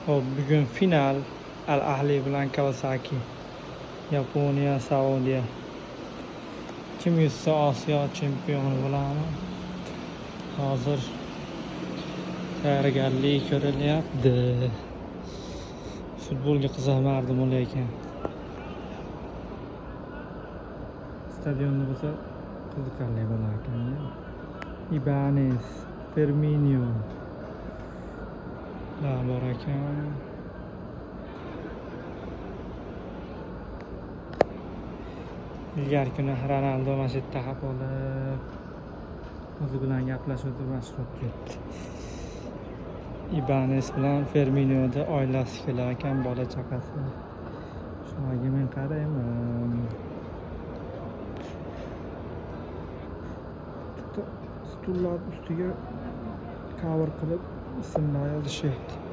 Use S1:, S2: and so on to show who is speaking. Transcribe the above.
S1: Hop, bugun final Al Ahli bilan Kawasaki. Yaponiya, Saudiya. Kim yutsa Osiyo chempioni bo'ladi. Hozir tayyorgarlik ko'rilyapti. Futbolga qiziqardim lekin. Stadionda bo'lsa qiziqarli bo'lar ekan. Ibanez, Firmino bor ekan. Ilgari kuni Ronaldo mana shu yerda qolib, o'zi bilan gaplashib mashg'ulot ketdi. Ibanez bilan Firminoda oilasi kelar ekan, bola chaqasi. Shunga men qarayman. Stullar ustiga cover qilib ismlar yozishyapti.